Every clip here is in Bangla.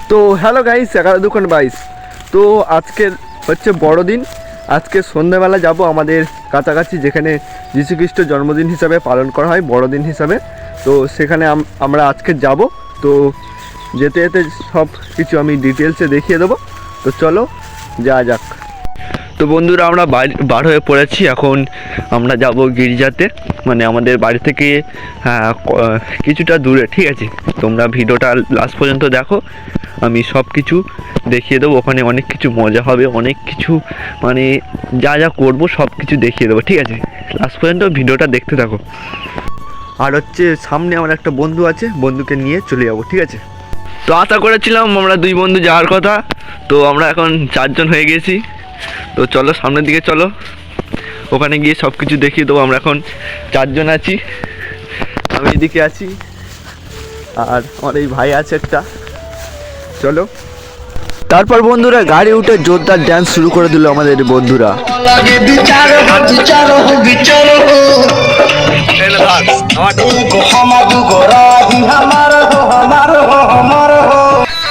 তো হ্যালো গাইস, 11-22। তো আজকের হচ্ছে বড়দিন। আজকে সন্ধ্যাবেলা যাব আমাদের কাছাকাছি, যেখানে যীশুখ্রিস্ট জন্মদিন হিসাবে পালন করা হয়, বড়দিন হিসাবে। তো সেখানে আমরা আজকে যাব। তো যেতে যেতে সব কিছু আমি ডিটেলসে দেখিয়ে দেবো। তো চলো যা যাক। তো বন্ধুরা, আমরা বার হয়ে পড়েছি। এখন আমরা যাব গির্জাতে, মানে আমাদের বাড়ি থেকে কিছুটা দূরে। ঠিক আছে, তোমরা ভিডিওটা লাস্ট পর্যন্ত দেখো, আমি সব কিছু দেখিয়ে দেবো। ওখানে অনেক কিছু মজা হবে, অনেক কিছু মানে যা যা করবো সব কিছু দেখিয়ে দেবো। ঠিক আছে, লাস্ট পর্যন্ত ভিডিওটা দেখতে থাকো। আর হচ্ছে সামনে আমার একটা বন্ধু আছে, বন্ধুকে নিয়ে চলে যাবো। ঠিক আছে, তো আশা করেছিলাম আমরা 2 বন্ধু যাওয়ার কথা, তো আমরা এখন 4 জন হয়ে গেছি। তো চলো সামনের দিকে চলো, ওখানে গিয়ে সব কিছু দেখিয়ে দেবো। আমরা এখন 4 জন আছি, আমি এদিকে আছি, আর আমার এই ভাই আছে একটা। চলো। তারপর বন্ধুরা গাড়ি উঠে জোরদার ডান্স শুরু করে দিল আমাদের বন্ধুরা।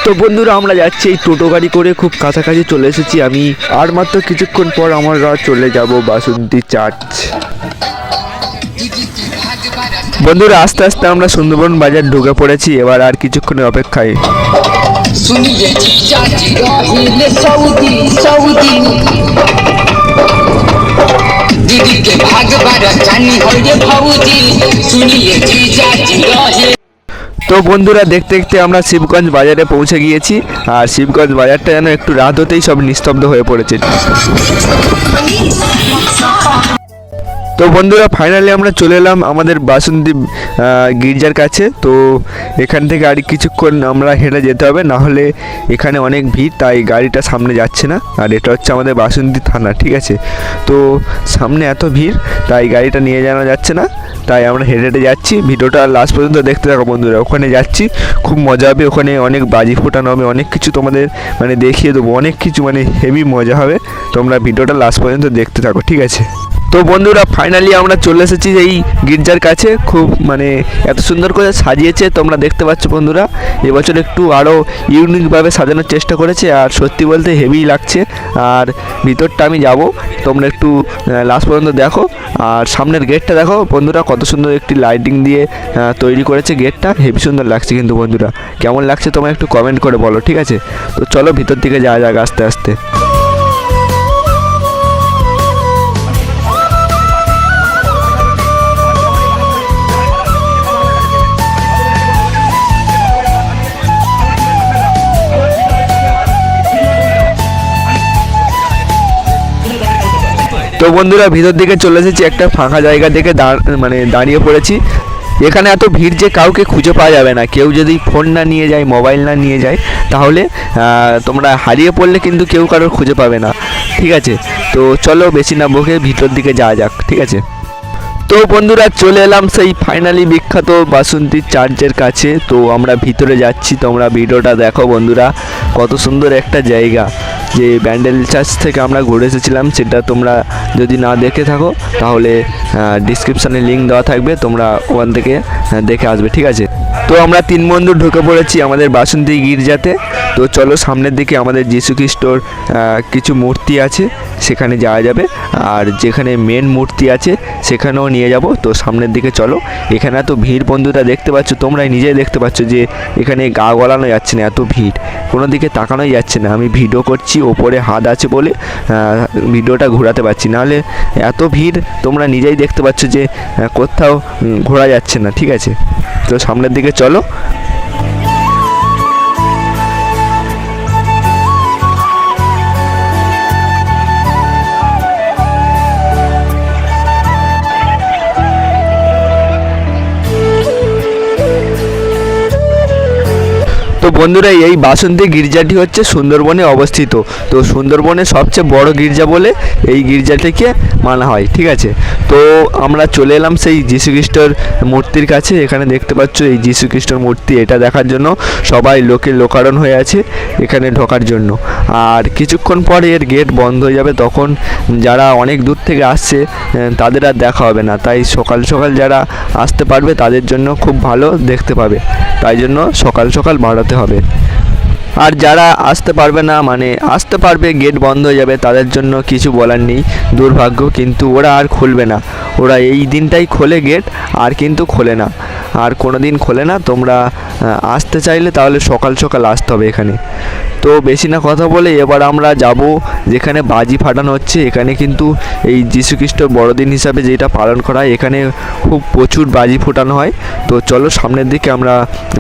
তো বন্ধুরা, আমরা যাচ্ছি এই টোটো গাড়ি করে, খুব কাছাকাছি চলে এসেছি আমি। আর মাত্র কিছুক্ষণ পর আমরা চলে যাব বাসন্তী চার্চ। বন্ধুরা, আস্তে আস্তে আমরা সুন্দরবন বাজার ঢুকে পড়েছি। এবার আর কিছুক্ষণের অপেক্ষায়। তো বন্ধুরা, দেখতে দেখতে আমরা শিবগঞ্জ বাজারে পৌঁছে গিয়েছি। আর শিবগঞ্জ বাজারটা যেন একটু রাত হতেই সব নিস্তব্ধ হয়ে পড়েছে। তো বন্ধুরা, ফাইনালি আমরা চলে এলাম আমাদের বাসন্তী গির্জার কাছে। তো এখান থেকে আর কিছুক্ষণ আমরা হেঁটে যেতে হবে, না হলে এখানে অনেক ভিড়, তাই গাড়িটা সামনে যাচ্ছে না। আর এটা হচ্ছে আমাদের বাসন্তী থানা। ঠিক আছে, তো সামনে এত ভিড়, তাই গাড়িটা নিয়ে যাওয়া যাচ্ছে না, তাই আমরা হেঁটে হেঁটে যাচ্ছি। ভিডিওটা লাস্ট পর্যন্ত দেখতে থাকো বন্ধুরা। ওখানে যাচ্ছি, খুব মজা হবে। ওখানে অনেক বাজি ফোটানো হবে, অনেক কিছু তোমাদের মানে দেখিয়ে দেবো, অনেক কিছু মানে হেভি মজা হবে। তোমরা ভিডিওটা লাস্ট পর্যন্ত দেখতে থাকো। ঠিক আছে, তো বন্ধুরা ফাইনালি আমরা চলে এসেছি এই গির্জার কাছে। খুব মানে এত সুন্দর করে সাজিয়েছে, তোমরা দেখতে পাচ্ছ বন্ধুরা। এবছর একটু আরও ইউনিকভাবে সাজানোর চেষ্টা করেছে, আর সত্যি বলতে হেভি লাগছে। আর ভিতরটা আমি যাব, তোমরা একটু লাস্ট পর্যন্ত দেখো। আর সামনের গেটটা দেখো বন্ধুরা, কত সুন্দর একটি লাইটিং দিয়ে তৈরি করেছে গেটটা। হেভি সুন্দর লাগছে কিন্তু বন্ধুরা। কেমন লাগছে তোমরা একটু কমেন্ট করে বলো। ঠিক আছে, তো চলো ভিতর দিকে যাওয়া যাক আস্তে আস্তে। তো বন্ধুরা, ভিতর দিকে চলে এসেছি, একটা ফাঁকা জায়গা থেকে দাঁড়িয়ে পড়েছি। এখানে এত ভিড় যে কাউকে খুঁজে পাওয়া যাবে না। কেউ যদি ফোন না নিয়ে যায়, মোবাইল না নিয়ে যায়, তাহলে তোমরা হারিয়ে পড়লে কিন্তু কেউ কারোর খুঁজে পাবে না। ঠিক আছে, তো চলো বেশি না বকে ভিতর দিকে যাওয়া যাক। ঠিক আছে, তো বন্ধুরা চলে এলাম সেই ফাইনালি বিখ্যাত বাসন্তী চার্চের কাছে। তো আমরা ভিতরে যাচ্ছি, তোমরা ভিডিওটা দেখো বন্ধুরা। কত সুন্দর একটা জায়গা, যে ব্যান্ডেল চার্চ থেকে আমরা ঘুরে এসেছিলাম, সেটা তোমরা যদি না দেখে থাকো তাহলে ডিসক্রিপশানে লিঙ্ক দেওয়া থাকবে, তোমরা ওখান থেকে দেখে আসবে। ঠিক আছে, তো আমরা 3 বন্ধু ঢুকে পড়েছি আমাদের বাসন্তী গির্জাতে। তো চলো সামনের দিকে আমাদের যীশুখ্রিস্টর কিছু মূর্তি আছে, সেখানে যাওয়া যাবে। আর যেখানে মেন মূর্তি আছে সেখানেও নিয়ে যাব। তো সামনের দিকে চলো। এখানে এত ভিড় বন্ধুরা, দেখতে পাচ্ছ, তোমরাই নিজেই দেখতে পাচ্ছ যে এখানে গা গলানো যাচ্ছে না, এত ভিড়, কোনো দিকে তাকানোই যাচ্ছে না। আমি ভিডিও করছি, ওপরে হাত আছে বলে ভিডিওটা ঘোরাতে পারছি, নাহলে এত ভিড় তোমরা নিজেই দেখতে পাচ্ছ যে কোথাও ঘোরা যাচ্ছে না। ঠিক আছে, তো সামনের দিকে চলো। তো বন্ধুরা, এই বাসন্তী গির্জাটি হচ্ছে সুন্দরবনে অবস্থিত। তো সুন্দরবনের সবচেয়ে বড় গির্জা বলে এই গির্জাটিকে মানা হয়। ঠিক আছে, তো আমরা চলে এলাম সেই যীশুখ্রিস্টর মূর্তির কাছে। এখানে দেখতে পাচ্ছ এই যীশুখ্রিস্টর মূর্তি, এটা দেখার জন্য সবাই লোকারণ হয়ে আছে এখানে ঢোকার জন্য। আর কিছুক্ষণ পরে এর গেট বন্ধ হয়ে যাবে, তখন যারা অনেক দূর থেকে আসছে তাদের আর দেখা হবে না। তাই সকাল সকাল যারা আসতে পারবে তাদের জন্য খুব ভালো দেখতে পাবে, তাই জন্য সকাল সকাল বাড়াতে হবে। আর যারা আসতে পারবে না, মানে আসতে পারবে গেট বন্ধ হয়ে যাবে, তাদের জন্য কিছু বলার নেই, দুর্ভাগ্য। কিন্তু ওরা আর খুলবে না, ওরা এই দিনটাই খোলে গেট, আর কিন্তু খোলে না, আর কোনো দিন খোলে না। তোমরা আসতে চাইলে তাহলে সকাল সকাল আসতে হবে এখানে। তো বেশি না কথা বলে এবার আমরা যাব যেখানে বাজি ফাটানো হচ্ছে। এখানে কিন্তু এই যীশুখ্রিস্টর বড়দিন হিসাবে যেটা পালন করা হয়, এখানে খুব প্রচুর বাজি ফোটানো হয়। তো চলো সামনের দিকে আমরা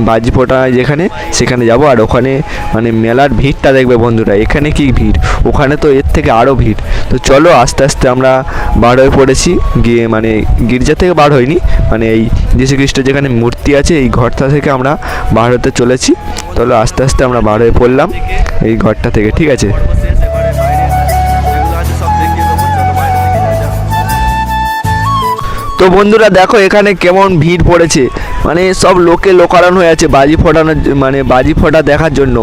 বাজি ফোটা যেখানে, সেখানে যাব। আর ওখানে মানে মেলার ভিড়টা দেখবে বন্ধুরা, এখানে কি ভিড়, ওখানে তো এর থেকে আরও ভিড়। তো চলো আস্তে আস্তে আমরা বার হয়ে পড়েছি, গিয়ে মানে গির্জা থেকে বার হইনি, মানে এই যীশুখ্রিস্ট যেখানে মূর্তি আছে এই ঘরটা থেকে আমরা বার হতে চলেছি। চলো আস্তে আস্তে আমরা বার হয়ে পড়লাম এই ঘরটা থেকে, ঠিক আছে। তো বন্ধুরা দেখো এখানে কেমন ভিড় পড়েছে, মানে সব লোকে লোকারণ হয়ে আছে বাজি ফোটানোর, মানে বাজি ফোটা দেখার জন্য।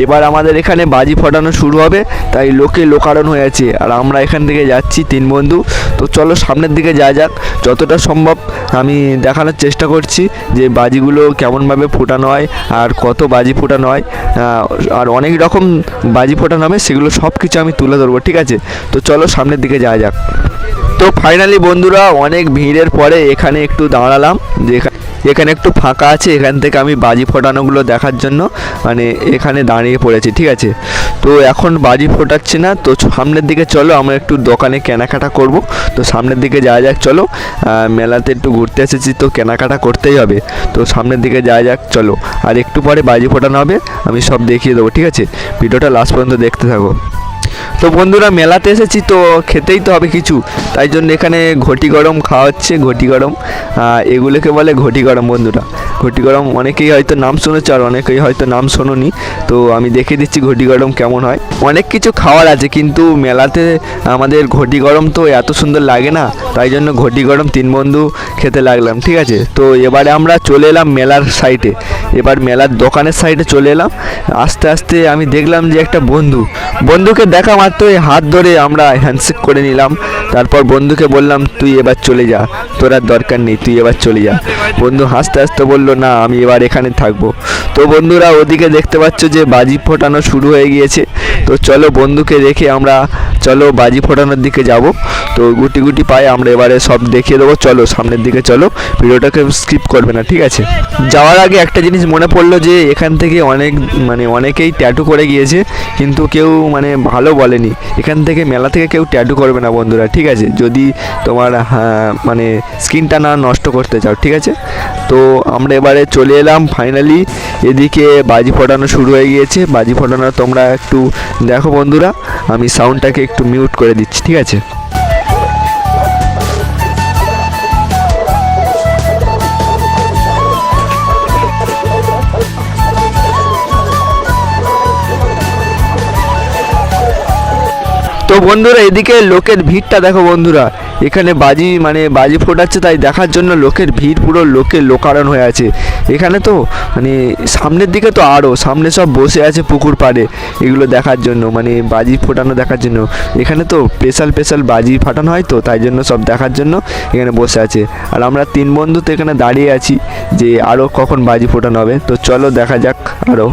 এবার আমাদের এখানে বাজি ফোটানো শুরু হবে, তাই লোকে লোকারণ হয়ে আছে। আর আমরা এখান থেকে যাচ্ছি 3 বন্ধু। তো চলো সামনের দিকে যাওয়া যাক, যতটা সম্ভব আমি দেখানোর চেষ্টা করছি যে বাজিগুলো কেমনভাবে ফোটানো হয় আর কত বাজি ফোটানো হয়, আর অনেক রকম বাজি ফোটানো হবে, সেগুলো সব কিছু আমি তুলে ধরবো, ঠিক আছে। তো চলো সামনের দিকে যাওয়া যাক। তো ফাইনালি বন্ধুরা অনেক ভিড়ের পরে এখানে একটু দাঁড়ালাম, যে এখানে একটু ফাঁকা আছে, এখান থেকে আমি বাজি ফোটানোগুলো দেখার জন্য মানে এখানে দাঁড়িয়ে পড়েছি, ঠিক আছে। তো এখন বাজি ফোটাচ্ছি না, তো সামনের দিকে চলো আমরা একটু দোকানে কেনাকাটা করব। তো সামনের দিকে যাওয়া যাক, চলো। মেলাতে একটু ঘুরতে এসেছি তো কেনাকাটা করতেই হবে, তো সামনের দিকে যাওয়া যাক চলো। আর একটু পরে বাজি ফোটানো হবে, আমি সব দেখিয়ে দেবো, ঠিক আছে। ভিডিওটা লাস্ট পর্যন্ত দেখতে থাকো। তো বন্ধুরা মেলাতে এসেছি তো খেতেই তো হবে কিছু, তাই জন্য এখানে ঘটি গরম খাওয়া হচ্ছে। ঘটি গরম এগুলোকে বলে ঘটি গরম বন্ধুরা। ঘটি গরম অনেকেই হয়তো নাম শুনেছে আর অনেকেই হয়তো নাম শোনোনি, তো আমি দেখিয়ে দিচ্ছি ঘটি গরম কেমন হয়। অনেক কিছু খাওয়ার আছে, কিন্তু মেলাতে আমাদের ঘটি গরম তো এত সুন্দর লাগে না, তাই জন্য ঘটি গরম 3 বন্ধু খেতে লাগলাম, ঠিক আছে। তো এবারে আমরা চলে এলাম মেলার সাইডে, এবার মেলার দোকানের সাইডে চলে এলাম। আস্তে আস্তে আমি দেখলাম যে একটা বন্ধুকে দেখা মাত্রই হাত ধরে আমরা হ্যান্ডশেক করে নিলাম। তারপর বন্ধুকে বললাম তুই এবার চলে যা, তোর আর দরকার নেই, তুই এবার চলে যা। বন্ধু হাসতে হাসতে বললো না আমি এবার এখানে থাকবো। তো বন্ধুরা ওদিকে দেখতে পাচ্ছ যে বাজি ফোটানো শুরু হয়ে গিয়েছে। তো চলো বন্ধুকে রেখে আমরা চলো বাজি ফোটানোর দিকে যাব। তো গুটি গুটি পায়ে আমরা এবারে সব দেখিয়ে দেবো, চলো সামনের দিকে চলো, ভিডিওটাকে স্কিপ করবে না, ঠিক আছে। যাওয়ার আগে একটা জিনিস মনে পড়লো যে এখান থেকে অনেকেই ট্যাটু করে গিয়েছে, কিন্তু কেউ মানে ভালো বলেনি। এখান থেকে মেলা থেকে কেউ ট্যাটু করবে না বন্ধুরা, ঠিক আছে, যদি তোমার মানে স্কিনটা না নষ্ট করতে চাও, ঠিক আছে। তো আমরা এবারে চলে এলাম ফাইনালি, এদিকে বাজি ফোটানো শুরু হয়ে গিয়েছে। বাজি ফোটানো তোমরা একটু দেখো বন্ধুরা, আমি সাউন্ডটাকে একটু মিউট করে দিচ্ছি, ঠিক আছে। তো বন্ধুরা এদিকে লোকের ভিড়টা দেখো বন্ধুরা, এখানে বাজি ফোটাচ্ছে, তাই দেখার জন্য লোকের ভিড়, পুরো লোকারণ হয়ে আছে এখানে। তো মানে সামনের দিকে তো আরও সামনে সব বসে আছে পুকুর পাড়ে এগুলো দেখার জন্য, মানে বাজি ফোটানো দেখার জন্য। এখানে তো স্পেশাল বাজি ফাটানো হয়, তো তাই জন্য সব দেখার জন্য এখানে বসে আছে। আর আমরা 3 বন্ধু তো এখানে দাঁড়িয়ে আছি যে আরও কখন বাজি ফোটানো হবে। তো চলো দেখা যাক আরও।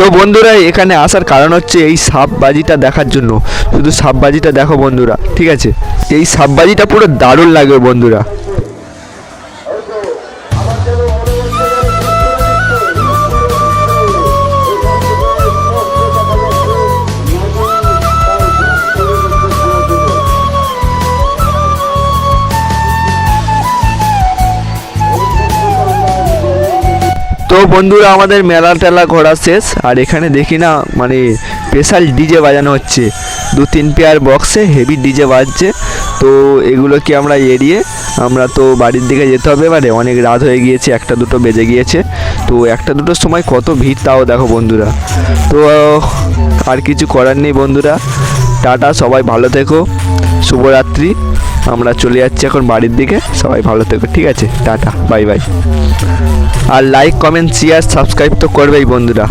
তো বন্ধুরা এখানে আসার কারণ হচ্ছে এই সাপ বাজিটা দেখার জন্য। শুধু সাপ বাজিটা দেখো বন্ধুরা, ঠিক আছে। এই সাপ বাজিটা পুরো দারুণ লাগবে বন্ধুরা। তো বন্ধুরা আমাদের মেলা টেলা ঘোরা শেষ, আর এখানে দেখি না মানে স্পেশাল ডিজে বাজানো হচ্ছে, 2-3 পেয়ার বক্সে হেভি ডিজে বাজছে। তো এগুলোকে আমরা এড়িয়ে আমরা তো বাড়ির দিকে যেতে হবে, এবারে অনেক রাত হয়ে গিয়েছে, 1-2 বেজে গিয়েছে। তো 1-2টোর সময় কত ভিড় তাও দেখো বন্ধুরা। তো আর কিছু করার নেই বন্ধুরা, টাটা, সবাই ভালো থেকো, শুভরাত্রি। আমরা চলে যাচ্ছি এখন বাড়ির দিকে। সবাই ভালো থেকো, ঠিক আছে, টাটা, বাই বাই। আর লাইক, কমেন্ট, শেয়ার, সাবস্ক্রাইব তো করবেই বন্ধুরা।